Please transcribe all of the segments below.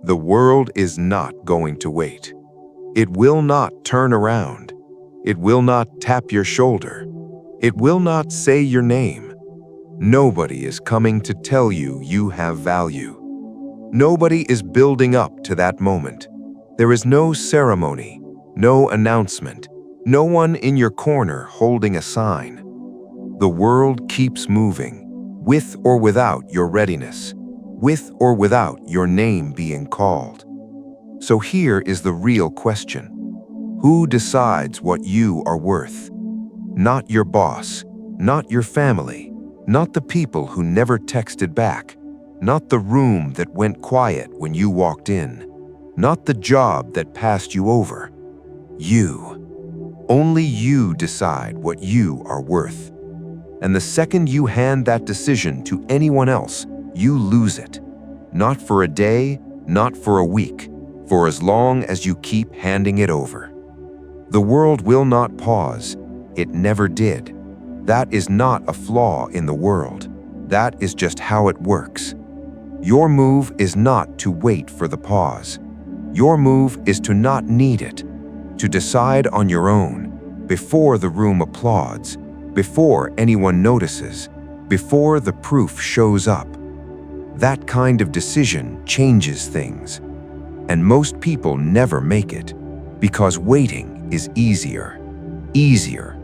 The world is not going to wait. It will not turn around. It will not tap your shoulder. It will not say your name. Nobody is coming to tell you you have value. Nobody is building up to that moment. There is no ceremony, no announcement, no one in your corner holding a sign. The world keeps moving, with or without your readiness, with or without your name being called. So here is the real question. Who decides what you are worth? Not your boss, not your family, not the people who never texted back, not the room that went quiet when you walked in, not the job that passed you over. You. Only you decide what you are worth. And the second you hand that decision to anyone else, you lose it. Not for a day, not for a week, for as long as you keep handing it over. The world will not pause. It never did. That is not a flaw in the world. That is just how it works. Your move is not to wait for the pause. Your move is to not need it, to decide on your own, before the room applauds, before anyone notices, before the proof shows up. That kind of decision changes things. And most people never make it, because waiting is easier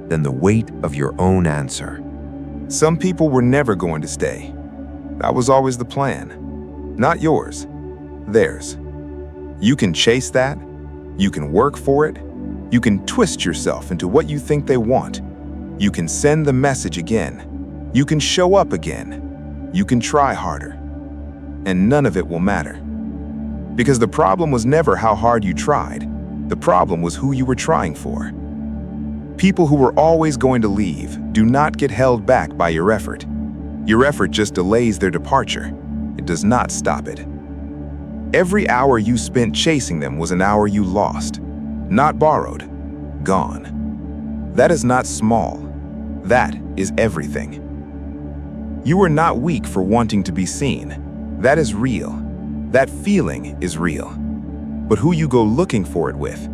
than the weight of your own answer. Some people were never going to stay. That was always the plan. Not yours, theirs. You can chase that, you can work for it, you can twist yourself into what you think they want. You can send the message again. You can show up again. You can try harder. And none of it will matter. Because the problem was never how hard you tried. The problem was who you were trying for. People who were always going to leave do not get held back by your effort. Your effort just delays their departure. It does not stop it. Every hour you spent chasing them was an hour you lost, not borrowed, gone. That is not small. That is everything. You are not weak for wanting to be seen. That is real. That feeling is real. But who you go looking for it with,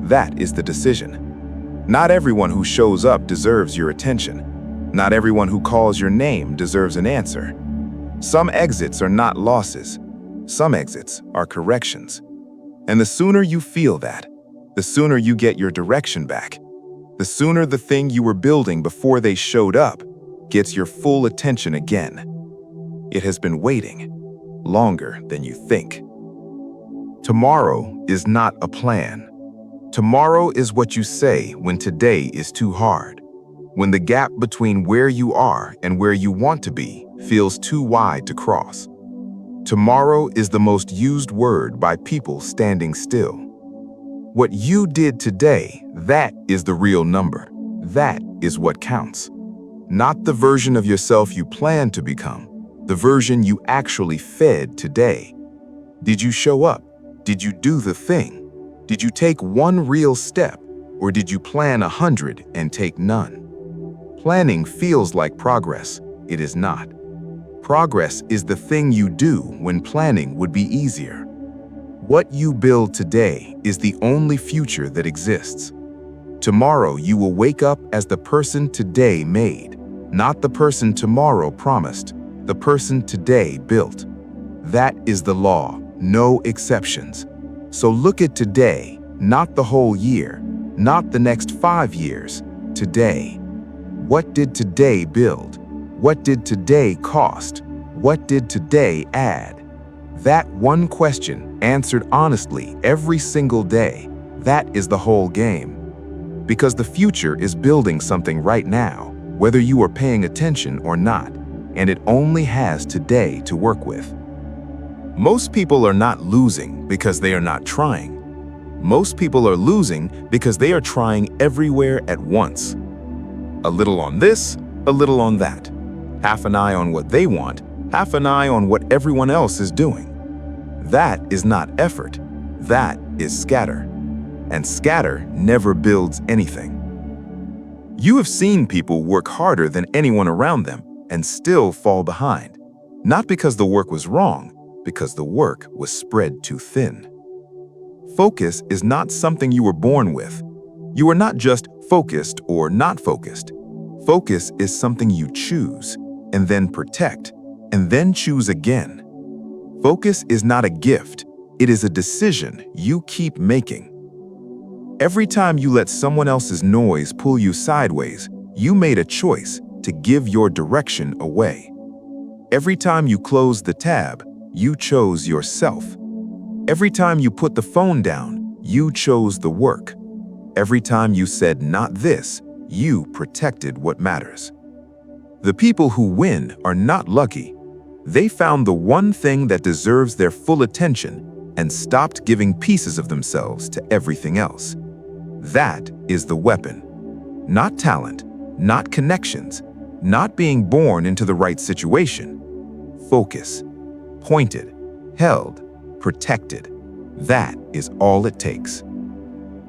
that is the decision. Not everyone who shows up deserves your attention. Not everyone who calls your name deserves an answer. Some exits are not losses. Some exits are corrections. And the sooner you feel that, the sooner you get your direction back. The sooner the thing you were building before they showed up gets your full attention again. It has been waiting longer than you think. Tomorrow is not a plan. Tomorrow is what you say when today is too hard, when the gap between where you are and where you want to be feels too wide to cross. Tomorrow is the most used word by people standing still. What you did today, that is the real number. That is what counts. Not the version of yourself you plan to become, the version you actually fed today. Did you show up? Did you do the thing? Did you take one real step, or did you plan 100 and take none? Planning feels like progress. It is not. Progress is the thing you do when planning would be easier. What you build today is the only future that exists. Tomorrow you will wake up as the person today made, not the person tomorrow promised, the person today built. That is the law, no exceptions. So look at today, not the whole year, not the next 5 years, today. What did today build? What did today cost? What did today add? That one question, answered honestly every single day, that is the whole game. Because the future is building something right now, whether you are paying attention or not, and it only has today to work with. Most people are not losing because they are not trying. Most people are losing because they are trying everywhere at once. A little on this, a little on that. Half an eye on what they want, half an eye on what everyone else is doing. That is not effort. That is scatter. And scatter never builds anything. You have seen people work harder than anyone around them and still fall behind. Not because the work was wrong, because the work was spread too thin. Focus is not something you were born with. You are not just focused or not focused. Focus is something you choose, and then protect, and then choose again. Focus is not a gift. It is a decision you keep making. Every time you let someone else's noise pull you sideways, you made a choice to give your direction away. Every time you closed the tab, you chose yourself. Every time you put the phone down, you chose the work. Every time you said not this, you protected what matters. The people who win are not lucky. They found the one thing that deserves their full attention and stopped giving pieces of themselves to everything else. That is the weapon. Not talent, not connections, not being born into the right situation. Focus. Pointed, held, protected. That is all it takes.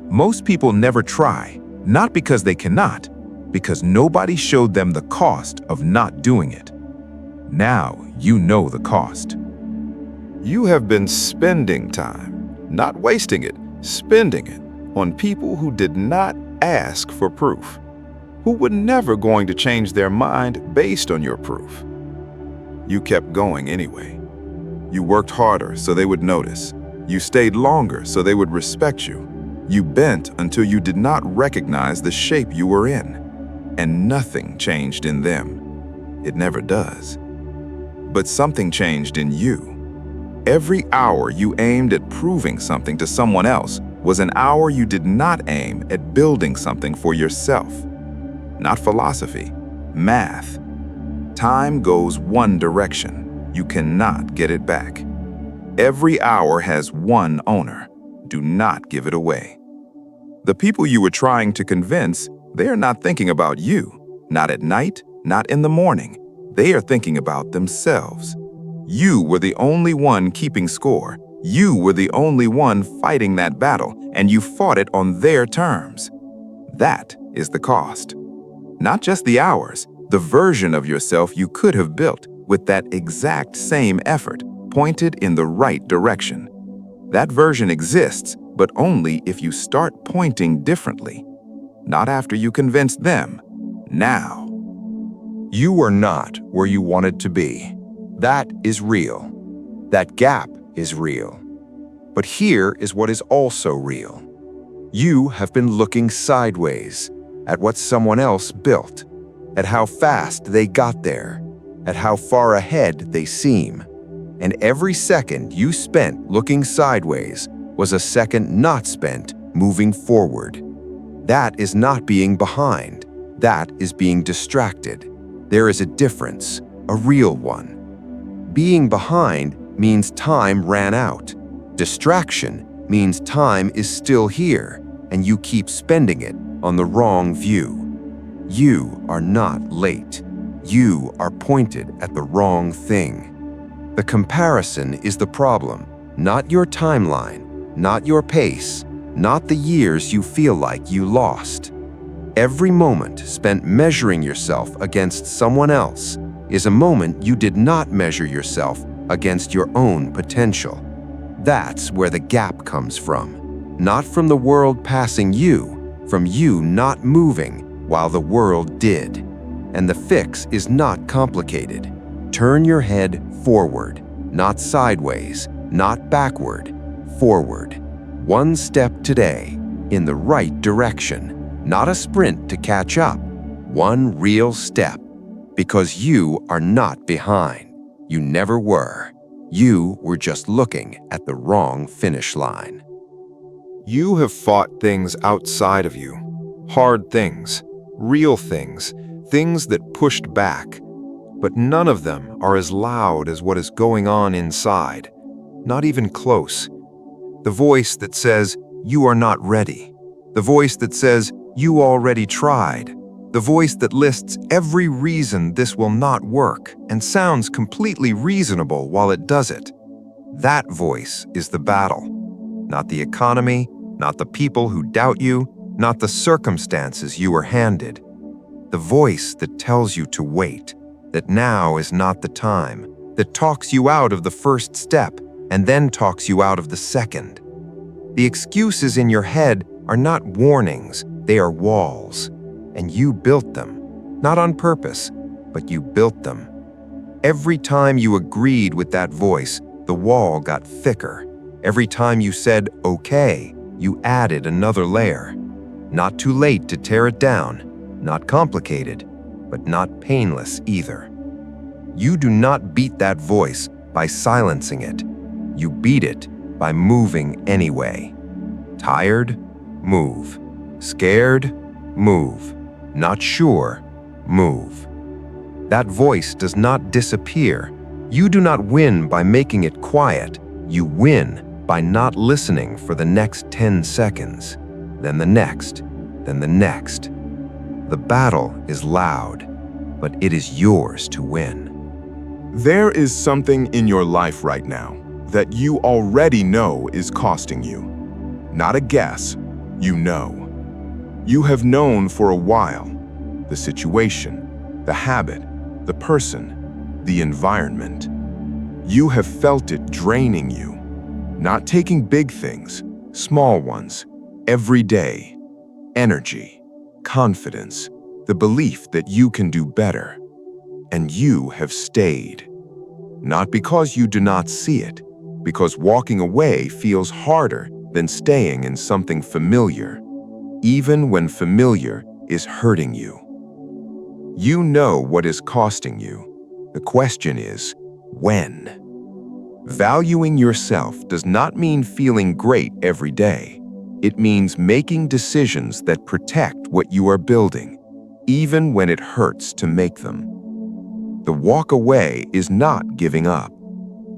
Most people never try, not because they cannot, because nobody showed them the cost of not doing it. Now you know the cost. You have been spending time, not wasting it, spending it on people who did not ask for proof, who were never going to change their mind based on your proof. You kept going anyway. You worked harder so they would notice. You stayed longer so they would respect you. You bent until you did not recognize the shape you were in, and nothing changed in them. It never does. But something changed in you. Every hour you aimed at proving something to someone else was an hour you did not aim at building something for yourself. Not philosophy, math. Time goes one direction. You cannot get it back. Every hour has one owner. Do not give it away. The people you were trying to convince, they are not thinking about you. Not at night, not in the morning. They are thinking about themselves. You were the only one keeping score. You were the only one fighting that battle, and you fought it on their terms. That is the cost. Not just the hours, the version of yourself you could have built with that exact same effort, pointed in the right direction. That version exists, but only if you start pointing differently. Not after you convince them. Now. You are not where you wanted to be. That is real. That gap is real. But here is what is also real. You have been looking sideways at what someone else built, at how fast they got there, at how far ahead they seem. And every second you spent looking sideways was a second not spent moving forward. That is not being behind. That is being distracted. There is a difference, a real one. Being behind means time ran out. Distraction means time is still here, and you keep spending it on the wrong view. You are not late. You are pointed at the wrong thing. The comparison is the problem, not your timeline, not your pace, not the years you feel like you lost. Every moment spent measuring yourself against someone else is a moment you did not measure yourself against your own potential. That's where the gap comes from. Not from the world passing you, from you not moving while the world did. And the fix is not complicated. Turn your head forward, not sideways, not backward, forward. One step today, in the right direction. Not a sprint to catch up. One real step. Because you are not behind. You never were. You were just looking at the wrong finish line. You have fought things outside of you. Hard things, real things, things that pushed back. But none of them are as loud as what is going on inside. Not even close. The voice that says, you are not ready. The voice that says, you already tried. The voice that lists every reason this will not work and sounds completely reasonable while it does it. That voice is the battle. Not the economy, not the people who doubt you, not the circumstances you were handed. The voice that tells you to wait, that now is not the time, that talks you out of the first step and then talks you out of the second. The excuses in your head are not warnings, they are walls. And you built them, not on purpose, but you built them. Every time you agreed with that voice, the wall got thicker. Every time you said, okay, you added another layer. Not too late to tear it down, not complicated, but not painless either. You do not beat that voice by silencing it. You beat it by moving anyway. Tired? Move. Scared? Move. Not sure? Move. That voice does not disappear. You do not win by making it quiet. You win by not listening for the next 10 seconds, then the next, then the next. The battle is loud, but it is yours to win. There is something in your life right now that you already know is costing you. Not a guess, you know. You have known for a while. The situation, the habit, the person, the environment. You have felt it draining you. Not taking big things, small ones, every day. Energy, confidence, the belief that you can do better. And you have stayed. Not because you do not see it, because walking away feels harder than staying in something familiar, even when familiar is hurting you. You know what is costing you. The question is, when? Valuing yourself does not mean feeling great every day. It means making decisions that protect what you are building, even when it hurts to make them. The walk away is not giving up.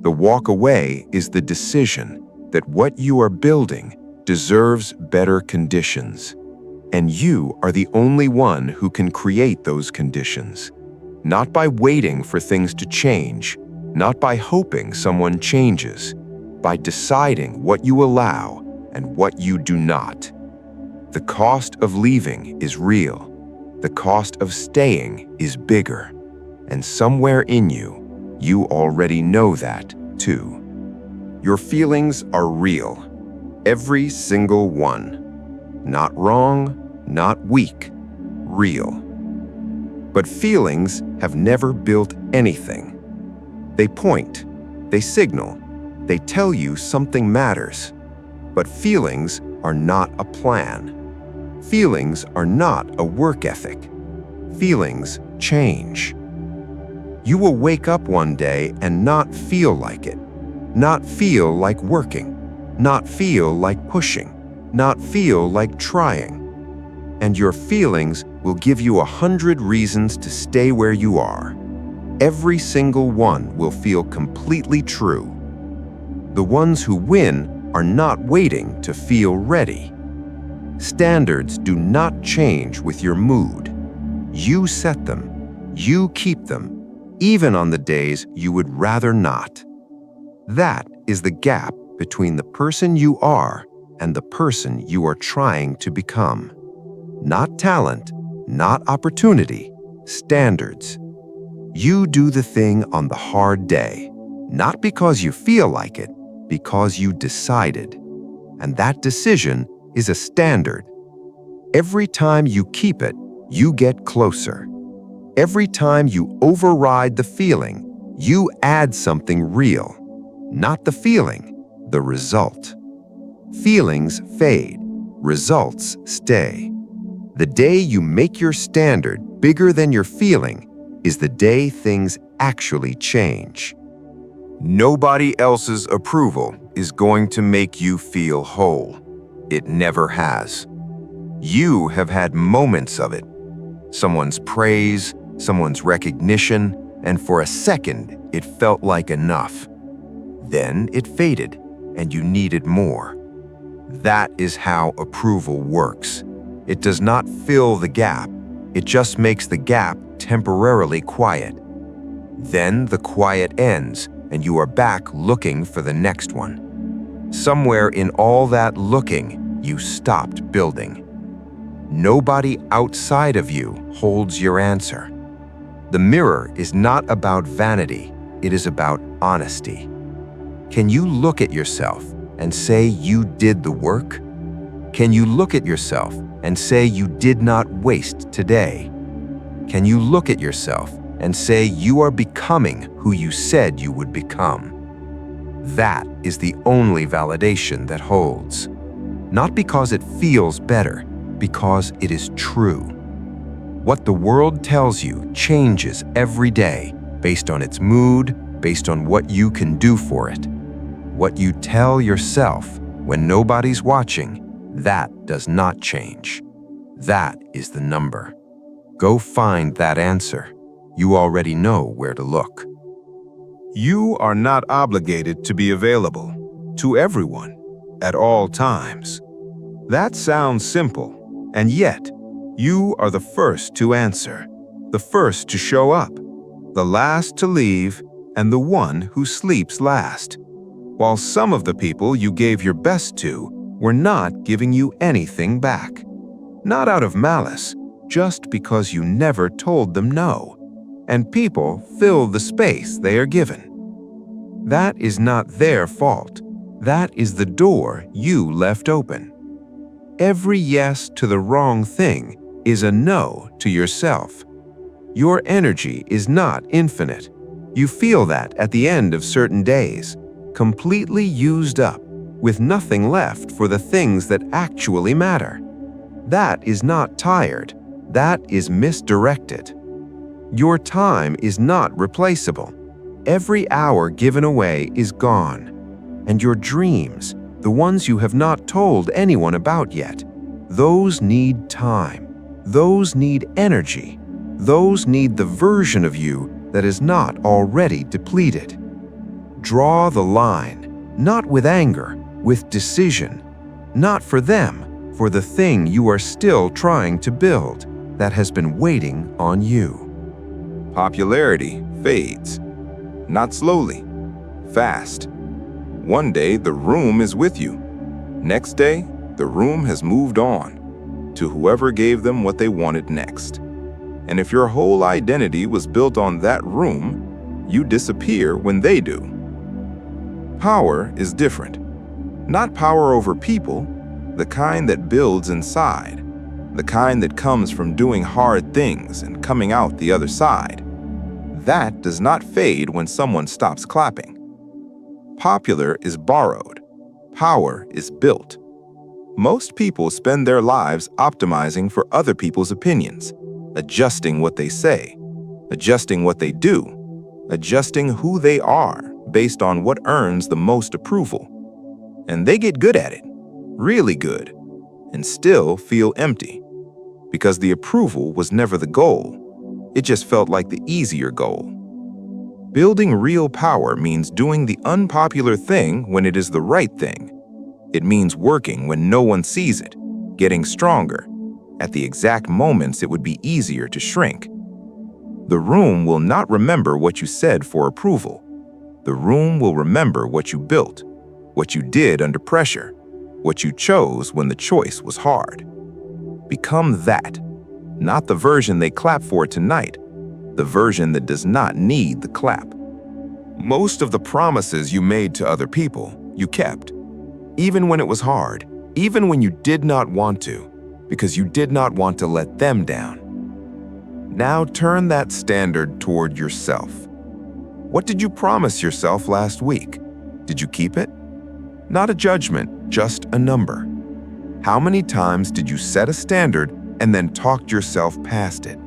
The walk away is the decision that what you are building deserves better conditions. And you are the only one who can create those conditions. Not by waiting for things to change, not by hoping someone changes, by deciding what you allow and what you do not. The cost of leaving is real. The cost of staying is bigger. And somewhere in you, you already know that too. Your feelings are real. Every single one. Not wrong, not weak, real. But feelings have never built anything. They point, they signal, they tell you something matters. But feelings are not a plan. Feelings are not a work ethic. Feelings change. You will wake up one day and not feel like it, not feel like working, not feel like pushing, not feel like trying. And your feelings will give you 100 reasons to stay where you are. Every single one will feel completely true. The ones who win are not waiting to feel ready. Standards do not change with your mood. You set them, you keep them, even on the days you would rather not. That is the gap between the person you are and the person you are trying to become. Not talent, not opportunity, standards. You do the thing on the hard day, not because you feel like it, because you decided. And that decision is a standard. Every time you keep it, you get closer. Every time you override the feeling, you add something real. Not the feeling, the result. Feelings fade, results stay. The day you make your standard bigger than your feeling is the day things actually change. Nobody else's approval is going to make you feel whole. It never has. You have had moments of it. Someone's praise, someone's recognition, and for a second, it felt like enough. Then it faded, and you needed more. That is how approval works. It does not fill the gap. It just makes the gap temporarily quiet. Then the quiet ends, and you are back looking for the next one. Somewhere in all that looking, you stopped building. Nobody outside of you holds your answer. The mirror is not about vanity. it is about honesty. Can you look at yourself and say you did the work? Can you look at yourself and say you did not waste today? Can you look at yourself and say you are becoming who you said you would become? That is the only validation that holds. Not because it feels better, because it is true. What the world tells you changes every day based on its mood, based on what you can do for it. What you tell yourself when nobody's watching, that does not change. That is the number. Go find that answer. You already know where to look. You are not obligated to be available to everyone at all times. That sounds simple, and yet you are the first to answer, the first to show up, the last to leave, and the one who sleeps last. While some of the people you gave your best to were not giving you anything back. Not out of malice, just because you never told them no. And people fill the space they are given. That is not their fault. That is the door you left open. Every yes to the wrong thing is a no to yourself. Your energy is not infinite. You feel that at the end of certain days, completely used up, with nothing left for the things that actually matter. That is not tired. That is misdirected. Your time is not replaceable. Every hour given away is gone. And your dreams, the ones you have not told anyone about yet, those need time. Those need energy. Those need the version of you that is not already depleted. Draw the line, not with anger, with decision. Not for them, for the thing you are still trying to build that has been waiting on you. Popularity fades. Not slowly, fast. One day the room is with you. Next day, the room has moved on to whoever gave them what they wanted next. And if your whole identity was built on that room, you disappear when they do. Power is different. Not power over people, the kind that builds inside, the kind that comes from doing hard things and coming out the other side. That does not fade when someone stops clapping. Popular is borrowed. Power is built. Most people spend their lives optimizing for other people's opinions, adjusting what they say, adjusting what they do, adjusting who they are based on what earns the most approval. And they get good at it, really good, and still feel empty, because the approval was never the goal. It just felt like the easier goal. Building real power means doing the unpopular thing when it is the right thing. It means working when no one sees it, getting stronger, at the exact moments it would be easier to shrink. The room will not remember what you said for approval. The room will remember what you built, what you did under pressure, what you chose when the choice was hard. Become that. Not the version they clap for tonight, the version that does not need the clap. Most of the promises you made to other people, you kept. Even when it was hard, even when you did not want to, because you did not want to let them down. Now turn that standard toward yourself. What did you promise yourself last week? Did you keep it? Not a judgment, just a number. How many times did you set a standard and then talked yourself past it?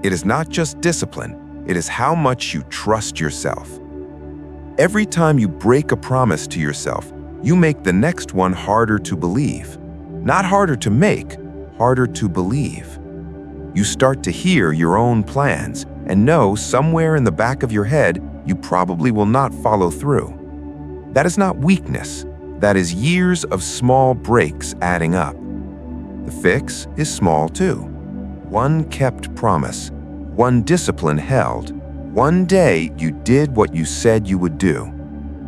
It is not just discipline, it is how much you trust yourself. Every time you break a promise to yourself, you make the next one harder to believe. Not harder to make, harder to believe. You start to hear your own plans and know somewhere in the back of your head you probably will not follow through. That is not weakness, that is years of small breaks adding up. The fix is small too. One kept promise, one discipline held. One day you did what you said you would do,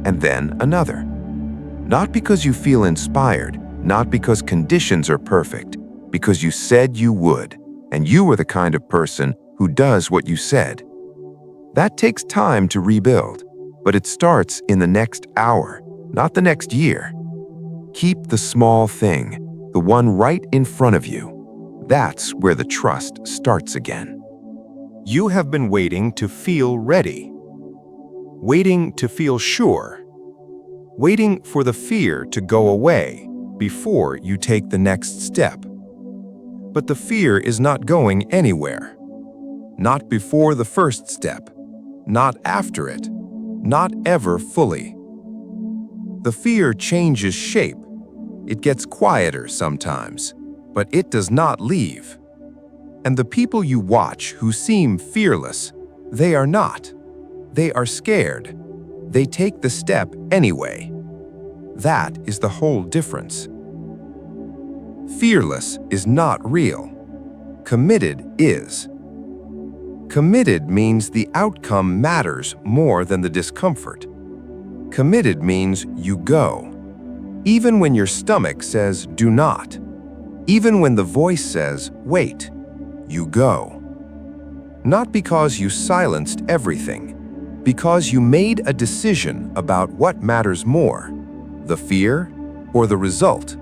and then another. Not because you feel inspired, not because conditions are perfect, because you said you would, and you are the kind of person who does what you said. That takes time to rebuild, but it starts in the next hour, not the next year. Keep the small thing, the one right in front of you. That's where the trust starts again. You have been waiting to feel ready, waiting to feel sure, waiting for the fear to go away before you take the next step. But the fear is not going anywhere. Not before the first step, not after it, not ever fully. The fear changes shape. It gets quieter sometimes, but it does not leave. And the people you watch who seem fearless, they are not. They are scared. They take the step anyway. That is the whole difference. Fearless is not real. Committed is. Committed means the outcome matters more than the discomfort. Committed means you go. Even when your stomach says do not. Even when the voice says wait, you go. Not because you silenced everything, because you made a decision about what matters more, the fear or the result.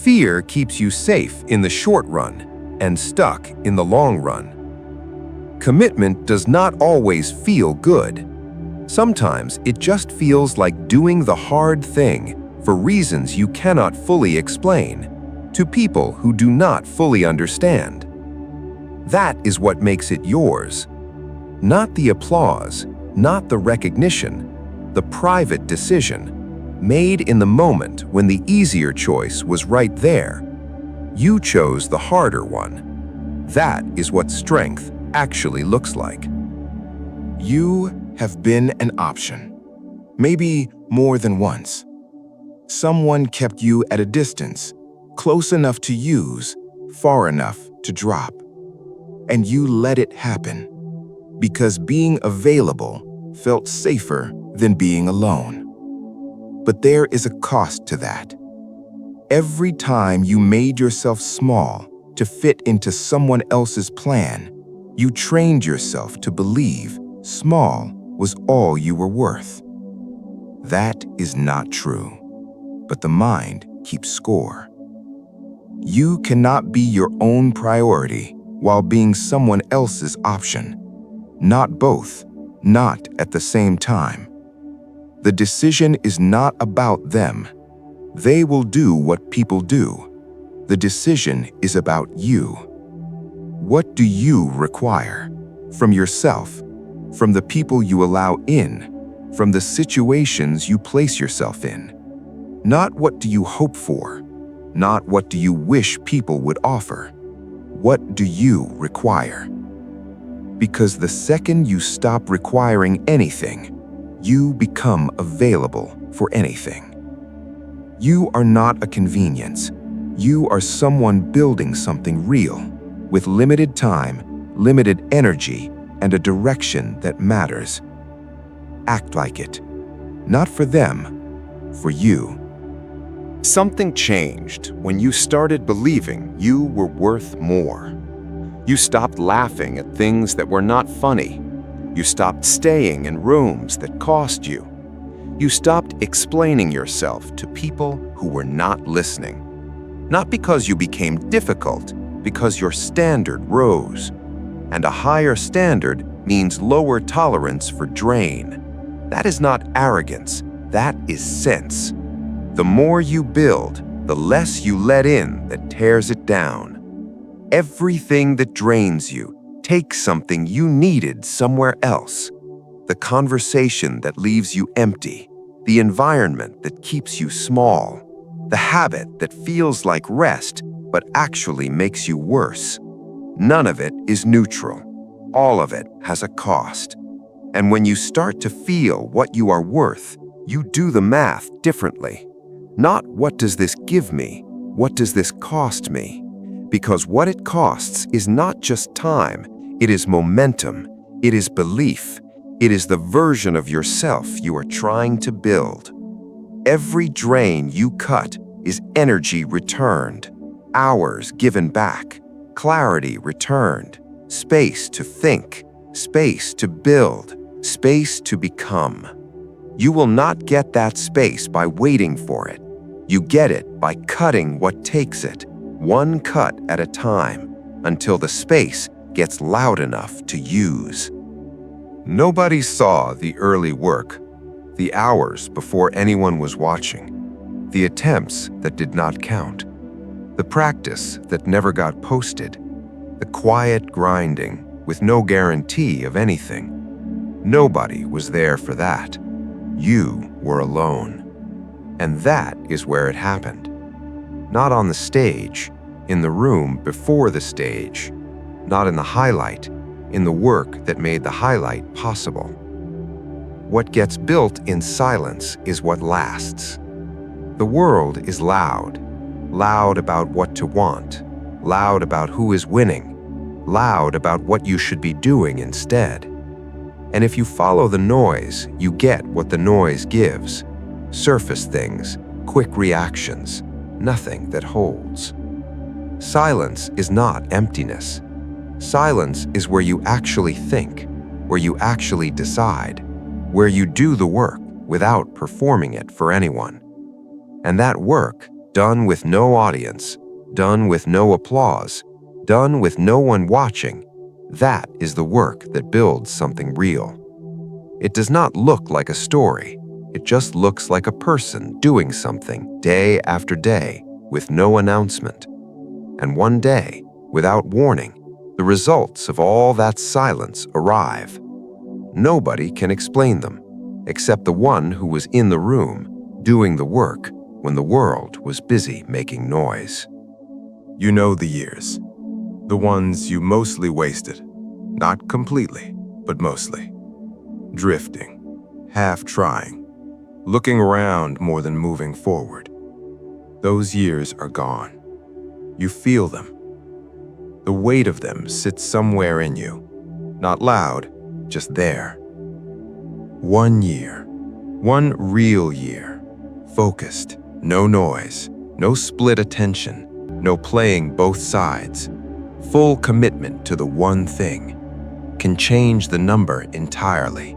Fear keeps you safe in the short run and stuck in the long run. Commitment does not always feel good. Sometimes it just feels like doing the hard thing for reasons you cannot fully explain, to people who do not fully understand. That is what makes it yours. Not the applause, not the recognition, the private decision, made in the moment when the easier choice was right there. You chose the harder one. That is what strength actually looks like. You have been an option, maybe more than once. Someone kept you at a distance, close enough to use, far enough to drop. And you let it happen, because being available felt safer than being alone. But there is a cost to that. Every time you made yourself small to fit into someone else's plan, you trained yourself to believe small was all you were worth. That is not true, but the mind keeps score. You cannot be your own priority while being someone else's option. Not both, not at the same time. The decision is not about them. They will do what people do. The decision is about you. What do you require? From yourself, from the people you allow in, from the situations you place yourself in. Not what do you hope for, not what do you wish people would offer. What do you require? Because the second you stop requiring anything, you become available for anything. You are not a convenience. You are someone building something real, with limited time, limited energy, and a direction that matters. Act like it. Not for them, for you. Something changed when you started believing you were worth more. You stopped laughing at things that were not funny. You stopped staying in rooms that cost you. You stopped explaining yourself to people who were not listening. Not because you became difficult, because your standard rose. And a higher standard means lower tolerance for drain. That is not arrogance, that is sense. The more you build, the less you let in that tears it down. Everything that drains you takes something you needed somewhere else. The conversation that leaves you empty, the environment that keeps you small, the habit that feels like rest but actually makes you worse. None of it is neutral. All of it has a cost. And when you start to feel what you are worth, you do the math differently. Not what does this give me, what does this cost me? Because what it costs is not just time, it is momentum, it is belief, it is the version of yourself you are trying to build. Every drain you cut is energy returned, hours given back, clarity returned, space to think, space to build, space to become. You will not get that space by waiting for it. You get it by cutting what takes it, one cut at a time, until the space gets loud enough to use. Nobody saw the early work, the hours before anyone was watching, the attempts that did not count, the practice that never got posted, the quiet grinding with no guarantee of anything. Nobody was there for that. You were alone. And that is where it happened. Not on the stage, in the room before the stage, not in the highlight, in the work that made the highlight possible. What gets built in silence is what lasts. The world is loud, loud about what to want, loud about who is winning, loud about what you should be doing instead. And if you follow the noise, you get what the noise gives. Surface things, quick reactions, nothing that holds. Silence is not emptiness. Silence is where you actually think, where you actually decide, where you do the work without performing it for anyone. And that work, done with no audience, done with no applause, done with no one watching, that is the work that builds something real. It does not look like a story. It just looks like a person doing something day after day with no announcement. And one day, without warning, the results of all that silence arrive. Nobody can explain them, except the one who was in the room, doing the work when the world was busy making noise. You know the years, the ones you mostly wasted, not completely, but mostly. Drifting, half trying, looking around more than moving forward. Those years are gone. You feel them. The weight of them sits somewhere in you, not loud, just there. 1 year, one real year, focused, no noise, no split attention, no playing both sides. Full commitment to the one thing can change the number entirely.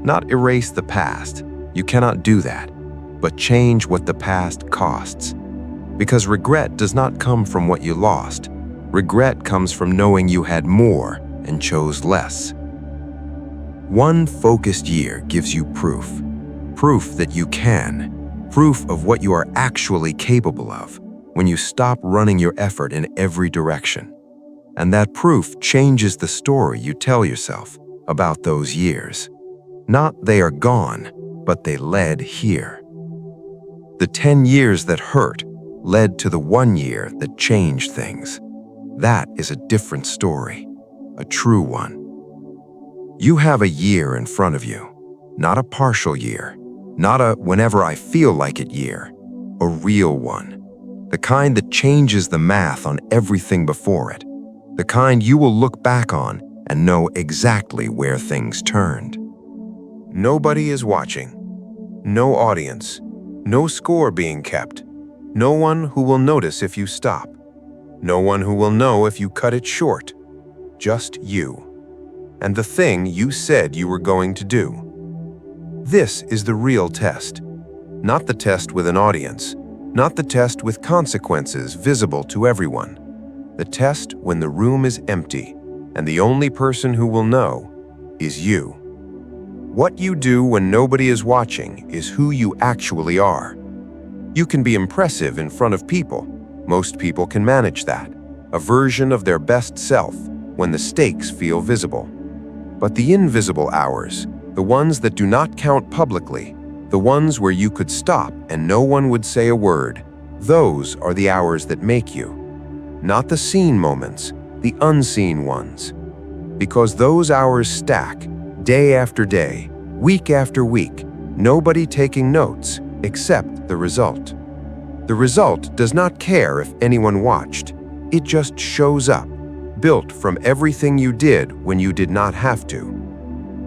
Not erase the past, you cannot do that, but change what the past costs. Because regret does not come from what you lost. Regret comes from knowing you had more and chose less. One focused year gives you proof. Proof that you can. Proof of what you are actually capable of when you stop running your effort in every direction. And that proof changes the story you tell yourself about those years. Not they are gone, but they led here. The 10 years that hurt led to the 1 year that changed things. That is a different story, a true one. You have a year in front of you, not a partial year, not a whenever I feel like it year, a real one. The kind that changes the math on everything before it. The kind you will look back on and know exactly where things turned. Nobody is watching. No audience. No score being kept. No one who will notice if you stop. No one who will know if you cut it short. Just you. And the thing you said you were going to do. This is the real test. Not the test with an audience. Not the test with consequences visible to everyone. The test when the room is empty and the only person who will know is you. What you do when nobody is watching is who you actually are. You can be impressive in front of people. Most people can manage that. A version of their best self when the stakes feel visible. But the invisible hours, the ones that do not count publicly, the ones where you could stop and no one would say a word, those are the hours that make you. Not the seen moments, the unseen ones. Because those hours stack, day after day, week after week, nobody taking notes except the result. The result does not care if anyone watched. It just shows up, built from everything you did when you did not have to.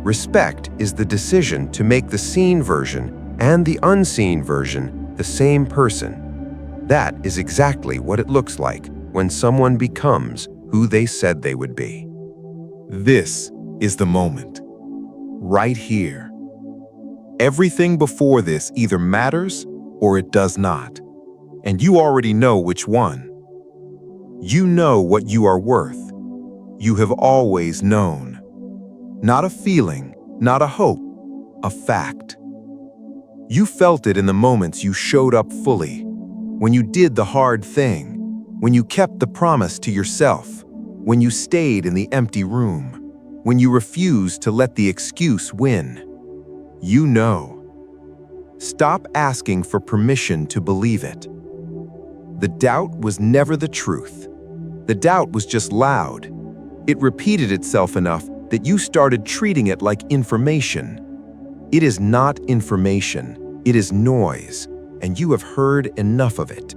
Respect is the decision to make the seen version and the unseen version the same person. That is exactly what it looks like when someone becomes who they said they would be. This is the moment. Right here. Everything before this either matters or it does not. And you already know which one. You know what you are worth. You have always known. Not a feeling, not a hope, a fact. You felt it in the moments you showed up fully, when you did the hard thing, when you kept the promise to yourself, when you stayed in the empty room, when you refused to let the excuse win. You know. Stop asking for permission to believe it. The doubt was never the truth. The doubt was just loud. It repeated itself enough that you started treating it like information. It is not information, it is noise, and you have heard enough of it.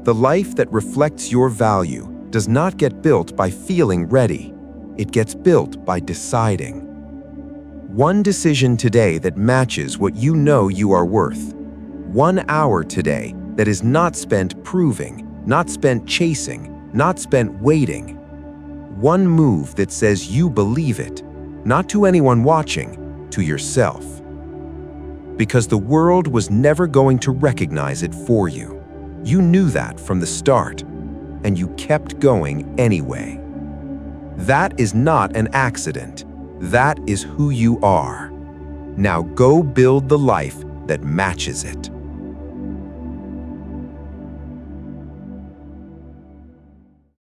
The life that reflects your value does not get built by feeling ready. It gets built by deciding. One decision today that matches what you know you are worth. 1 hour today that is not spent proving, not spent chasing, not spent waiting. One move that says you believe it, not to anyone watching, to yourself. Because the world was never going to recognize it for you. You knew that from the start, and you kept going anyway. That is not an accident. That is who you are. Now go build the life that matches it.